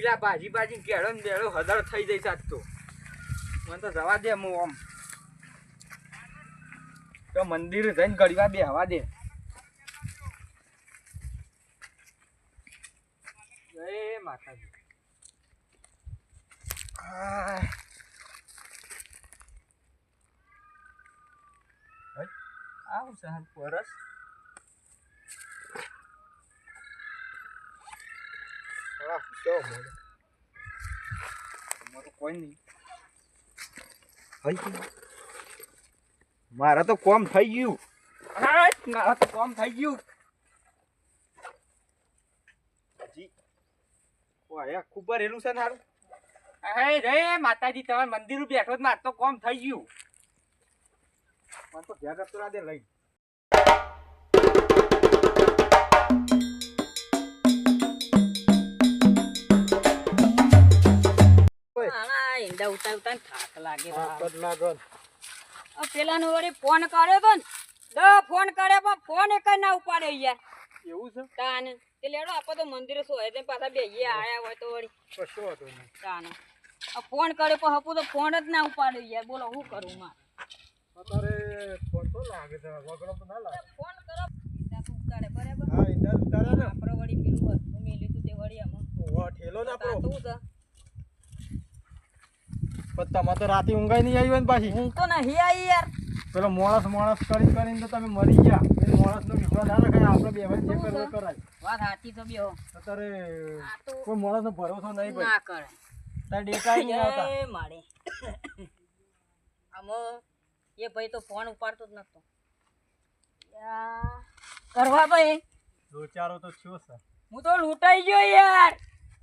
લા ભાજી ભાજી કેળો ને બેળો હદર થઈ જઈશ આજ તો. મને તો જવા દે હું આમ તો મંદિર જઈને ગળવા બેહવા દે. જય માતાજી. આવું સહન પરસ કોઈ નહીં. મારા તો કોમ થઈ ગયું. મારા તો કોમ થઈ ગયું. હજી ખૂબ ભરેલું છે ને હારું. રે માતાજી તમારે મંદિર બેઠો જ મારે તો કોમ થઈ ગયું. મને તો ઘેર રસ્તો દે લઈ. પેલા નો વળી ફોન કર્યો તો ને ફોન કર્યો પણ ફોન એક ના ઉપાડે યાર. એવું છે તાને તે લેડો આપો તો મંદિરે સોય તે પાછા બેહીએ આયા હોય તો વળી કશો હતો નહીં. તાને ફોન કર્યો પણ હપુ તો ફોન જ ના ઉપાડે યાર. બોલો શું કરું મારે અત્યારે ફોન તો લાગે છે વગર તો ના લાગે. ફોન કરો ઈંડા તો ઉતારે બરાબર. હા ઈંડા ઉતારે ને આપણે વળી પેલું વસ્તુ મેલ્યું તું તે વળી આમાં ઓહો ઠેલો ને આપણો. તું છે પણ તમારે તો રાતે ઊંઘાઈ નહીં આવી હોય ને પાછી. હું તો નહીં આવી યાર. પેલો માણસ કરીને તો તમે મરી ગયા. એ માણસનો વિશ્વાસ ના રખાય. આપણે બેવાય જે કરવું કરાય. વાત સાચી તો બેહો. અત્યારે કોઈ માણસનો ભરોસો નહીં ભાઈ. ના કરે તાર ડેટા નહીં આવતા. એ મારે આમ એ ભાઈ તો ફોન ઉપાડતો જ નતો. કરવા ભાઈ લોચારો તો છો સર. હું તો લૂંટાઈ ગયો યાર.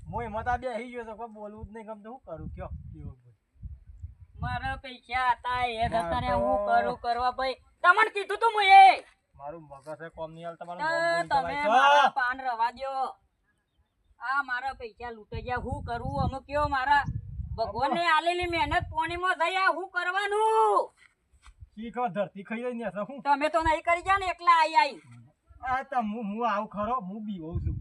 હું એમાં તા બેસી ગયો તો કોઈ બોલવું જ નહીં ગમતું. શું કરું કયો કેવો મારા પૈસા હતા એ હતા ને હું કરું કરવા ભાઈ. તમને કીધું તું હું એ મારું મગજ છે કોમ નહીં હાલ તમારું તમે મારા પાન રવા દ્યો. આ મારા પૈસા લૂંટાઈ ગયા. હું કરું અમે કયો મારા ભગવાનને આલેલી મહેનત પાણીમાં થઈ આ હું કરવાનું. શીખો ધરતી ખાઈ રહી ને હું તમે તો નહીં કરી જા ને એકલા આઈ આ તો હું આવું ખરો. હું બી હોઉં છું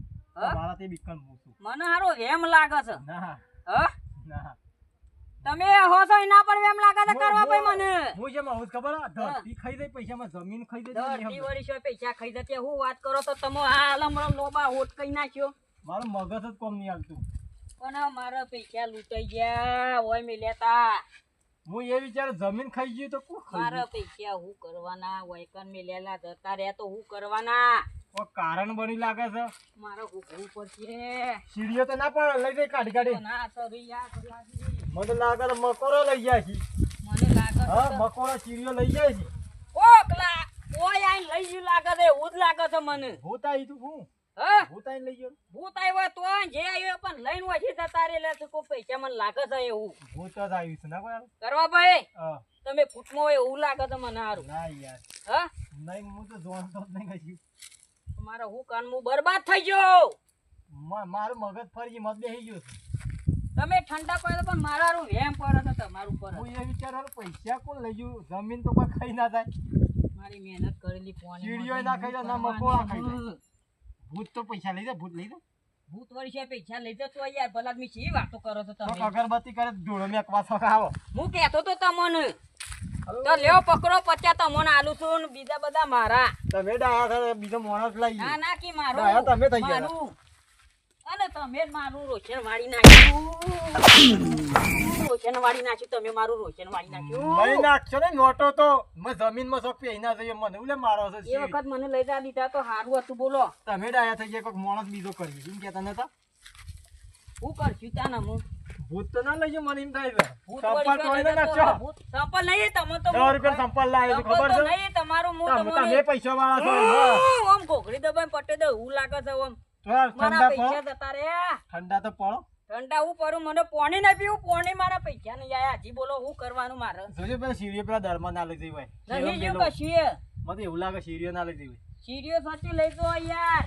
મારા તે બીકન હું છું. મને હારો વેમ લાગે છે. ના હ ના તમે હો છો એના પર વેમ લાગે છે કરવા ભાઈ મને. હું જેમ આવું ખબર ધરતી ખાઈ દઈ પૈસામાં જમીન ખાઈ દઈ. ધરતી વળી છે પૈસા ખાઈ દે હું વાત કરો તો તમે હાલ હમણાં લોબા હોટ કઈ નાખ્યો. મારું મગજ જ કોમ નહીં હાલતું. પણ મારા પૈસા લૂંટાઈ ગયા હોય મેલ્યા તા. હું એ વિચાર જમીન ખાઈ ગયું તો કોણ ખાઈ મારા પૈસા હું કરવાના વૈકન મેલેલા જતા રહ્યા તો હું કરવાના. કોઈ કારણ બની લાગે છે. મારે ઉભવું પડશે. સીડીઓ તો ના પડે લઈ જઈ કાઢી ના સરી યાર મને લાગે તો મકોડો લઈ જાય છે. મને લાગે હા મકોડો સીડીઓ લઈ જાય છે. ઓકલા ઓય આઈ લઈ ગયું લાગે છે. એવું જ લાગે છે મને. ભૂત આવી તું હું હા ભૂત આઈને લઈ ગયો. ભૂત આવ્યો તો જે આવ્યો પણ લઈને હોય છે જતા રહેલા છે. કોઈ પૈસા મને લાગે છે એવું. ભૂત જ આવ્યું છે ના કોઈ. કરવા ભાઈ હા તમે ફૂટમાં હોય એવું લાગે છે મને હારું. ના યાર હા નહીં હું તો જોણતો જ નહીં કશું. મારા હું કાન હું બરબાદ થઈ ગયો. મારું મગજ ફરી મત બેસી ગયો છે. તમે ઠંડા પડે પણ મારા હારું વેમ પડે છે તમારું પર. હું એ વિચાર પૈસા કોણ લઈ ગયું. જમીન તો કોઈ ખાઈ ના થાય. મારી મહેનત કરેલી પાણી સીડીઓ ના ખાઈ જાય ના મકોડા ખાઈ જાય. ભૂત તો પૈસા લઈ જાય. ભૂત લઈ જાય. ભૂત વળી છે પૈસા લઈ જતો યાર. ભલા આદમી શી વાતો કરો છો તમે. અગરબત્તી કરે ધૂળો મેકવા છો આવો. હું કહેતો તો તમને તો લ્યો પકડો 50 તમને આલું છું ને બીજા બધા મારા. તમે ડાયા કરે બીજો માણસ લઈ ના ના કે મારું ડાયા તમે થઈ ગયા. મારું અને તમે જ મારું રોશન વાળી નાખ્યું. રોશન વાળી નાખ્યું તમે મારું રોશન વાળી નાખ્યું. લઈ નાખશો ને નોટો તો મેં જમીનમાં શોખ પી ના જઈએ મને ઉલે મારો છે. એ વખત મને લઈ જા દીધા તો સારું હતું. બોલો તમે ડાયા થઈ ગયા. કોઈક માણસ બીજો કરી એમ કેતા નતા. હું કરશું ત્યાં હું ભૂત તો ના લઈ જાય મને એમ થાય છે. ભૂત સંપલ તો લઈ નાખશો. સંપલ નહીં તમે તો 100 રૂપિયા સંપલ લાવે ખબર છે. નહીં તમારું હું તમે પૈસા વાળા છો. ઓમ ઘોઘડી દબાઈ પટે દે હું લાગે છે ઓમ. ઠંડા પૈસા જતા રે. ઠંડા તો પડો. ઠંડા હું પરું મને પાણી ના પીવું. પાણી મારા પૈસા નહીં આયા. હજી બોલો હું કરવાનું મારે. જોજો પેલા સીડીઓ પેલા દરમાં ના લઈ જઈ હોય. નહીં જો કશી મને એવું લાગે સીડીઓ ના લઈ જઈ હોય. સીડીઓ સાચી લઈ જો યાર.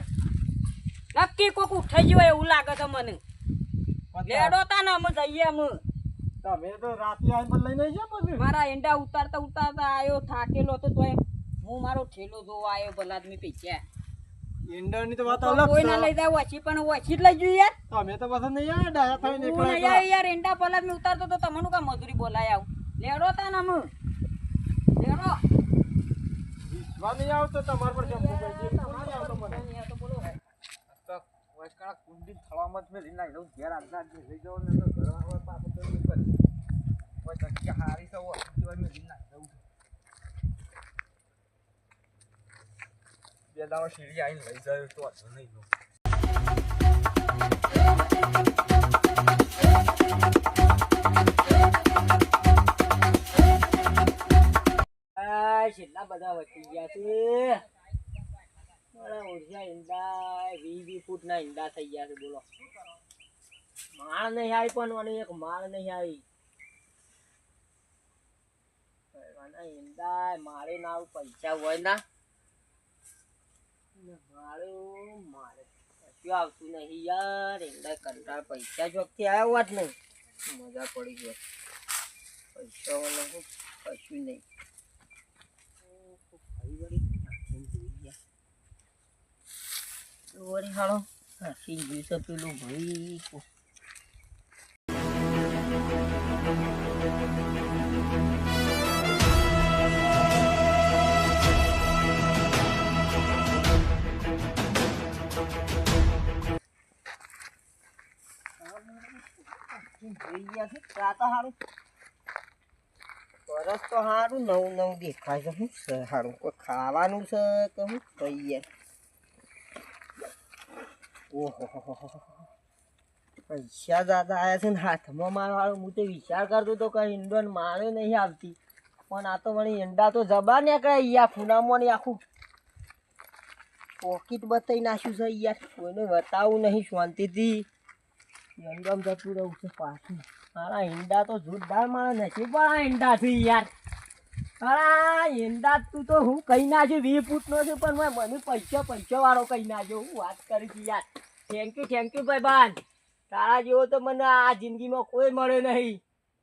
નક્કી કોક ઉઠાઈ ગયો એવું લાગે છે મને. લેડો તા ને અમે જઈએ અમે. તમે તો રાતે આવીને પણ લઈને ગયા પછી. મારા એંડા ઉતારતા ઉતારતા આવ્યો થાકેલો હતો તોય હું મારો ઠેલો જોવા આવ્યો. ભલા આદમી પૈસા ઈંડાની તો વાત તો અલગ કોઈ છે. ના લઈ જાય ઓછી પણ ઓછી જ લઈ જોઈએ યાર અમે તો પસંદ નહીં આવે ડાયા થઈને હું એકલા નહીં એકલા. આવ્યો યાર એંડા પલાદ મેં ઉતારતો તો તમને કા મજૂરી બોલાય આવ લેડો તા ને અમે લેડો વિશ્વા નહીં આવતો તમાર પર જમવું પડશે. બિલકુલ નહીં આવતો મને. તો બોલો તો ઓય કાળા કુંડી થળામાં જ મેં લઈને આવી દઉં ઘેર આજના જ લઈ જાવ ને તો ઘર આવે પાછો તો એવું કરી ઓય જગ્યા હારી છે ઓય મેં લઈને આવી દઉં બે દાવા સીડી આવીને લઈ જાય તો વાંધો નહીં લો. આ છેલ્લા બધા વટી ગયા છે મારા ઓરજા ઈંડા 20 ફૂટ ના ઈંડા થઈ ગયા છે બોલો માળ નહીં આવી પણ મને એક માળ નહીં આવી ઈંડા મારે ના આવું પૈસા હોય ના મારે કશું આવતું નહીં યાર ઈંડા કંટાળ પૈસા જોગથી આવ્યા હોત નહીં મજા પડી ગયો પૈસા વાળા કશું નહીં વળી હાલો હાસી ગયું છે પેલું ભાઈ સરસ તો સારું નવું નવું દેખાય છે શું છે સારું કોઈ ખાવાનું છે કે શું કહીએ ઓહો પૈસા દાદા આવ્યા છે ને હાથમાં મારવાળું હું તો વિચાર કરતો હતો કે ઈંડોન મારે નહીં આવતી પણ આ તો વળી ઈંડા તો જબા ને કે યાર ફૂનામાં ને આખું પોકેટ બતાવી નાખ્યું છે યાર કોઈને બતાવું નહીં શાંતિથી ઈંડોમ જતું રહું છે પાછું મારા ઈંડા તો જોરદાર મારા નસીબ વાળા ઈંડા છે યાર હા ઈંડા તું તો હું કહી નાખ્યું 20 ફૂટનો છે પણ મને પૈસા વાળો કહી નાખ્યો હું વાત કરી હતી યાર થેન્ક યુ ભાઈ બાન તારા જેવો તો મને આ જિંદગીમાં કોઈ મળે નહીં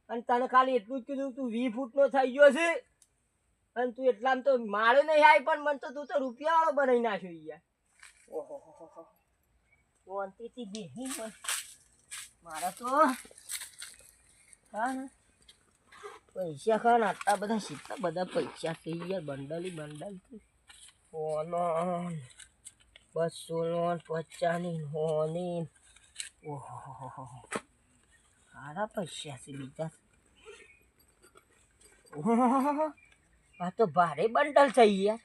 અને તને ખાલી એટલું જ કીધું તું 20 ફૂટનો થઈ ગયો છે અને તું એટલામાં તો મારે નહીં આવી પણ મને તો તું તો રૂપિયા વાળો બનાવી નાખ્યો યાર ઓહો શાંતિથી બેહી મારા તો હા ને પૈસા ખાન આટલા બધા કેટલા બધા પૈસા થઈ ગયા બંડલ 100 200 50 હોની ઓહો સારા પૈસા છે બીજા ઓહો આ તો ભારે બંડલ થઈ ગયા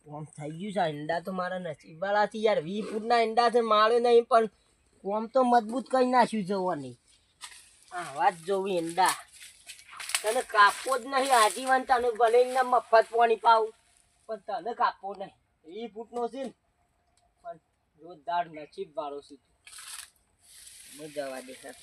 કોમ થઈ ગયું છે ઈંડા તો મારા નસીબ વાળા છે યાર 20 ફૂટના ઈંડા છે માળે નહીં પણ કોમ તો મજબૂત કરી નાખ્યું જોવાની આ વાત જોવી ઈંડા તને કાપવો જ નહીં આજીવન તને ભલે ને મફત પાણી પાવું પણ તને કાપવો નહીં 20 ફૂટનો છે ને પણ જોરદાર નસીબ વાળો છે તું જવા દે સર